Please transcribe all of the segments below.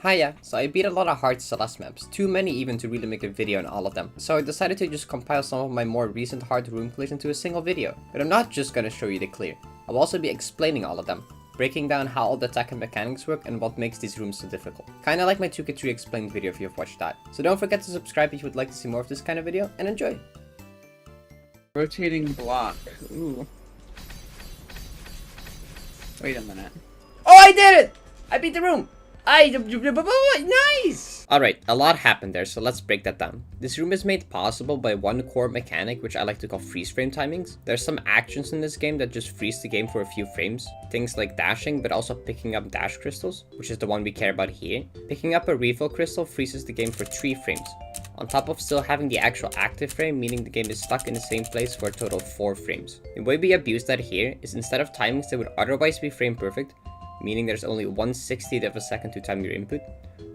Hiya, so I beat a lot of hard Celeste maps, too many even to really make a video on all of them. So I decided to just compile some of my more recent hard room clears into a single video. But I'm not just gonna show you the clear, I'll also be explaining all of them, breaking down how all the tech and mechanics work and what makes these rooms so difficult. Kinda like my 2K3 explained video if you've watched that. So don't forget to subscribe if you would like to see more of this kind of video, and enjoy! Rotating block. Ooh. Wait a minute. Oh, I did it! I beat the room! Nice! Alright, a lot happened there, so let's break that down. This room is made possible by one core mechanic, which I like to call freeze frame timings. There's some actions in this game that just freeze the game for a few frames. Things like dashing, but also picking up dash crystals, which is the one we care about here. Picking up a refill crystal freezes the game for 3 frames, on top of still having the actual active frame, meaning the game is stuck in the same place for a total of 4 frames. The way we abuse that here is instead of timings that would otherwise be frame perfect, meaning there's only 1/60th of a second to time your input,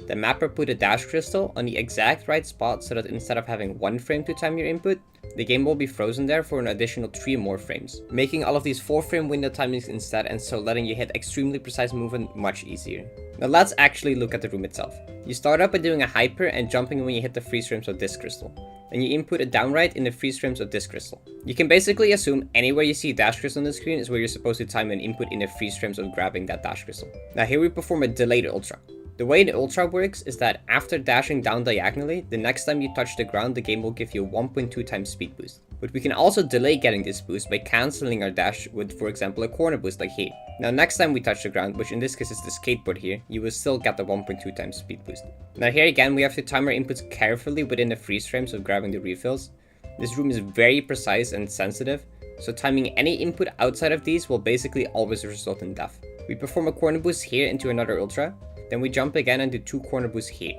the mapper put a dash crystal on the exact right spot so that instead of having 1 frame to time your input, the game will be frozen there for an additional 3 more frames, making all of these 4-frame window timings instead, and so letting you hit extremely precise movement much easier. Now let's actually look at the room itself. You start out by doing a hyper and jumping when you hit the freeze frames of this crystal. Then you input a down right in the freeze frames of this crystal. You can basically assume anywhere you see a dash crystal on the screen is where you're supposed to time an input in the freeze frames of grabbing that dash crystal. Now here we perform a delayed ultra. The way the ultra works is that after dashing down diagonally, the next time you touch the ground, the game will give you a 1.2 times speed boost. But we can also delay getting this boost by cancelling our dash with, for example, a corner boost like here. Now next time we touch the ground, which in this case is the skateboard here, you will still get the 1.2 times speed boost. Now here again, we have to time our inputs carefully within the freeze frames of grabbing the refills. This room is very precise and sensitive, so timing any input outside of these will basically always result in death. We perform a corner boost here into another ultra, then we jump again and do 2 corner boosts here.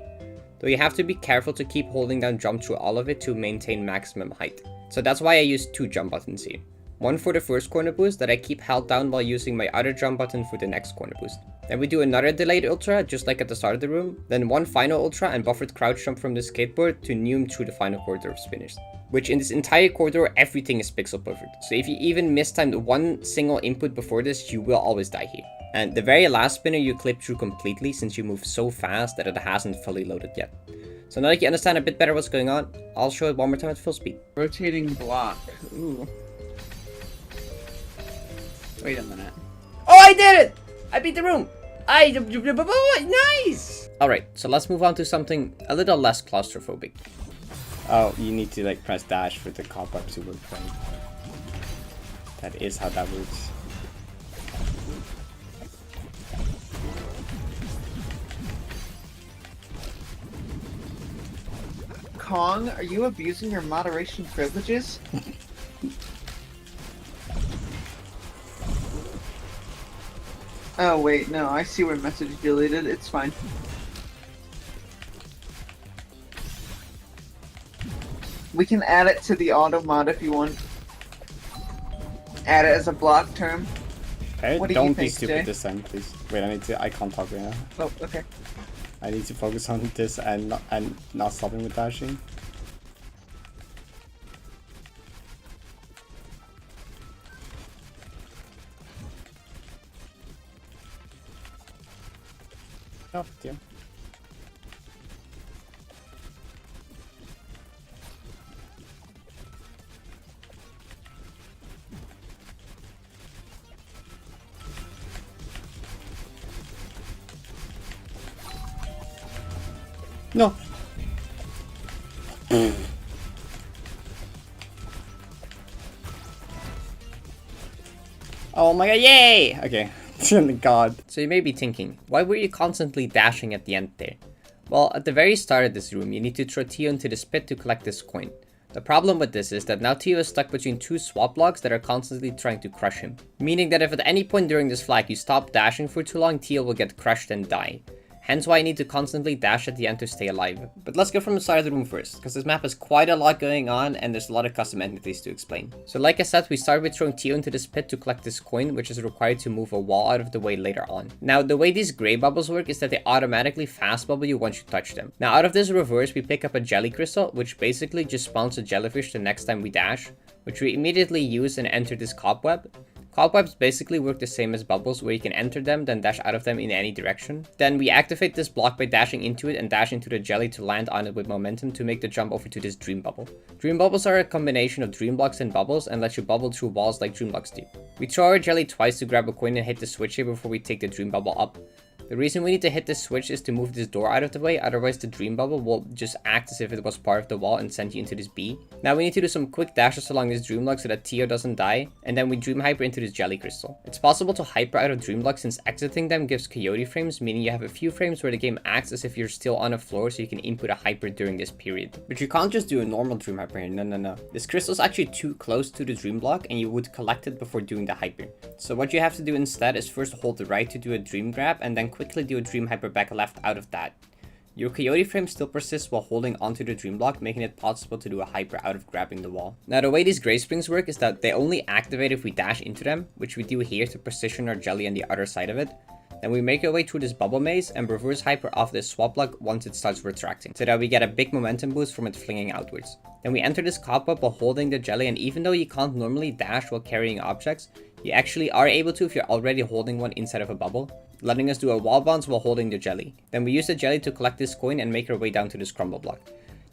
Though you have to be careful to keep holding down jump through all of it to maintain maximum height. So that's why I use 2 jump buttons here. One for the first corner boost that I keep held down while using my other jump button for the next corner boost. Then we do another delayed ultra just like at the start of the room, then one final ultra and buffered crouch jump from the skateboard to Neum through the final corridor of spinners. Which in this entire corridor everything is pixel perfect, so if you even mistimed one single input before this, you will always die here. And the very last spinner you clip through completely since you move so fast that it hasn't fully loaded yet. So now that you understand a bit better what's going on, I'll show it one more time at full speed. Rotating block. Ooh. Wait a minute. Oh, I did it! I beat the room! Nice! Alright, so let's move on to something a little less claustrophobic. Oh, you need to like press dash for the cobweb to work, right? That is how that works. Kong, are you abusing your moderation privileges? Oh wait, no, I see where message deleted, it's fine. We can add it to the auto mod if you want. Add it as a block term. Okay, What do don't you be think, stupid Jay? this time, please. Wait, I can't talk right now. Oh, okay. I need to focus on this and not stopping with dashing. Oh, dear. No. Oh my god, yay! Okay. God. So you may be thinking, why were you constantly dashing at the end there? Well, at the very start of this room, you need to throw Tio into this pit to collect this coin. The problem with this is that now Tio is stuck between 2 swap blocks that are constantly trying to crush him. Meaning that if at any point during this flag you stop dashing for too long, Tio will get crushed and die. Hence why I need to constantly dash at the end to stay alive. But let's go from the side of the room first, because this map has quite a lot going on and there's a lot of custom entities to explain. So like I said, we start with throwing Tio into this pit to collect this coin, which is required to move a wall out of the way later on. Now the way these gray bubbles work is that they automatically fast bubble you once you touch them. Now out of this reverse, we pick up a jelly crystal, which basically just spawns a jellyfish the next time we dash, which we immediately use and enter this cobweb. Cobwebs basically work the same as bubbles, where you can enter them, then dash out of them in any direction. Then we activate this block by dashing into it and dash into the jelly to land on it with momentum to make the jump over to this dream bubble. Dream bubbles are a combination of dream blocks and bubbles and let you bubble through walls like dream blocks do. We throw our jelly twice to grab a coin and hit the switch here before we take the dream bubble up. The reason we need to hit this switch is to move this door out of the way, otherwise the dream bubble will just act as if it was part of the wall and send you into this B. Now we need to do some quick dashes along this dream block so that Tio doesn't die, and then we dream hyper into this jelly crystal. It's possible to hyper out of dream blocks since exiting them gives coyote frames, meaning you have a few frames where the game acts as if you're still on a floor so you can input a hyper during this period. But you can't just do a normal dream hyper here, no. This crystal is actually too close to the dream block and you would collect it before doing the hyper. So what you have to do instead is first hold the right to do a dream grab and then quickly do a dream hyper back left out of that. Your coyote frame still persists while holding onto the dream block, making it possible to do a hyper out of grabbing the wall. Now the way these gray springs work is that they only activate if we dash into them, which we do here to position our jelly on the other side of it. Then we make our way through this bubble maze and reverse hyper off this swap block once it starts retracting, so that we get a big momentum boost from it flinging outwards. Then we enter this cobweb while holding the jelly, and even though you can't normally dash while carrying objects, you actually are able to if you're already holding one inside of a bubble, letting us do a wall bounce while holding the jelly. Then we use the jelly to collect this coin and make our way down to this crumble block.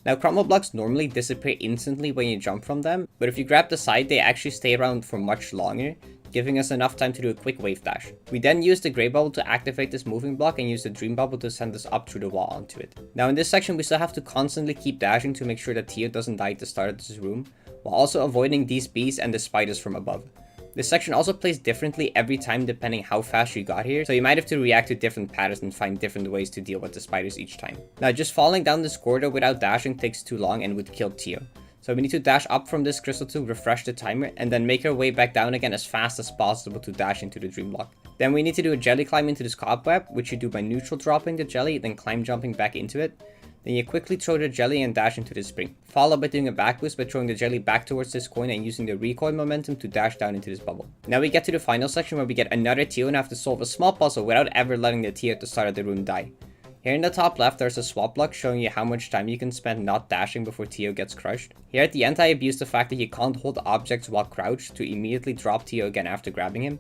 Now crumble blocks normally disappear instantly when you jump from them, but if you grab the side they actually stay around for much longer, giving us enough time to do a quick wave dash. We then use the gray bubble to activate this moving block and use the dream bubble to send us up through the wall onto it. Now in this section we still have to constantly keep dashing to make sure that Tio doesn't die at the start of this room, while also avoiding these bees and the spiders from above. This section also plays differently every time depending how fast you got here, so you might have to react to different patterns and find different ways to deal with the spiders each time. Now just falling down this corridor without dashing takes too long and would kill Tio. So we need to dash up from this crystal to refresh the timer and then make our way back down again as fast as possible to dash into the dream block. Then we need to do a jelly climb into this cobweb, which you do by neutral dropping the jelly, then climb jumping back into it. Then you quickly throw the jelly and dash into the spring, followed by doing a back boost by throwing the jelly back towards this coin and using the recoil momentum to dash down into this bubble. Now we get to the final section where we get another Tio and have to solve a small puzzle without ever letting the Tio at the start of the room die. Here in the top left there's a swap block showing you how much time you can spend not dashing before Tio gets crushed. Here at the end I abuse the fact that you can't hold objects while crouched to immediately drop Tio again after grabbing him.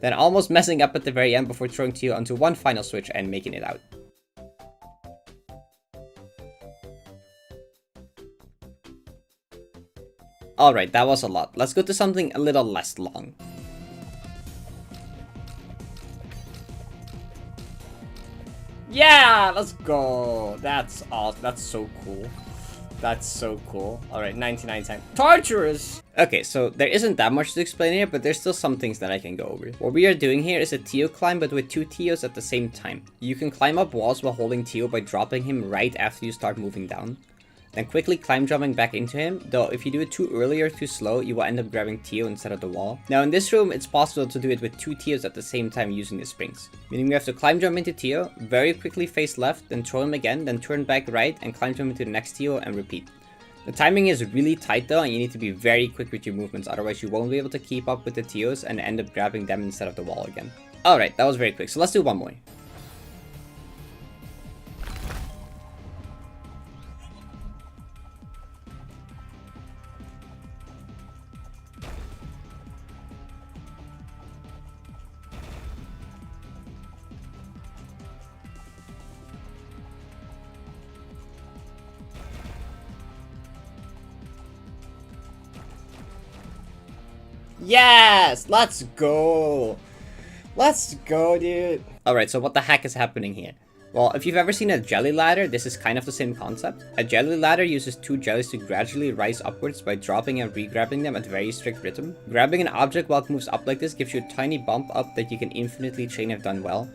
Then almost messing up at the very end before throwing Tio onto one final switch and making it out. Alright, that was a lot. Let's go to something a little less long. Yeah, let's go. That's awesome. That's so cool. That's so cool. Alright, 99 times. Tartarus! Okay, so there isn't that much to explain here, but there's still some things that I can go over. What we are doing here is a Tio climb, but with two Tios at the same time. You can climb up walls while holding Tio by dropping him right after you start moving down. Then quickly climb jumping back into him, though if you do it too early or too slow, you will end up grabbing Tio instead of the wall. Now in this room, it's possible to do it with two Tios at the same time using the springs. Meaning we have to climb jump into Tio, very quickly face left, then throw him again, then turn back right and climb jump into the next Tio and repeat. The timing is really tight though and you need to be very quick with your movements, otherwise you won't be able to keep up with the Tios and end up grabbing them instead of the wall again. Alright, that was very quick, so let's do one more. Yes! Let's go! Let's go, dude! Alright, so what the heck is happening here? Well, if you've ever seen a jelly ladder, this is kind of the same concept. A jelly ladder uses two jellies to gradually rise upwards by dropping and re-grabbing them at very strict rhythm. Grabbing an object while it moves up like this gives you a tiny bump up that you can infinitely chain if done well.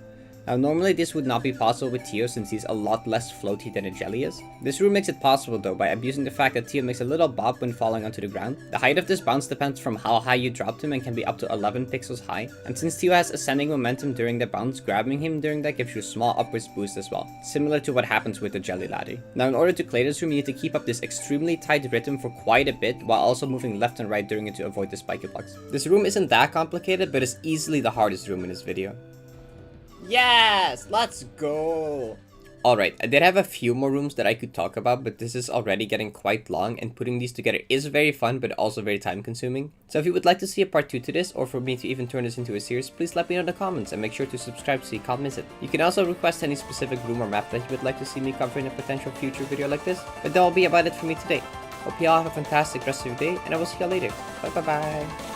Now normally this would not be possible with Tio since he's a lot less floaty than a jelly is. This room makes it possible though by abusing the fact that Tio makes a little bop when falling onto the ground. The height of this bounce depends from how high you dropped him and can be up to 11 pixels high. And since Tio has ascending momentum during the bounce, grabbing him during that gives you a small upwards boost as well, similar to what happens with the jelly ladder. Now in order to clear this room you need to keep up this extremely tight rhythm for quite a bit while also moving left and right during it to avoid the spiky blocks. This room isn't that complicated but it's easily the hardest room in this video. Yes! Let's go! Alright, I did have a few more rooms that I could talk about, but this is already getting quite long, and putting these together is very fun, but also very time consuming. So if you would like to see a part 2 to this, or for me to even turn this into a series, please let me know in the comments, and make sure to subscribe so you can't miss it. You can also request any specific room or map that you would like to see me cover in a potential future video like this, but that will be about it for me today. Hope you all have a fantastic rest of your day, and I will see you all later. Bye bye bye.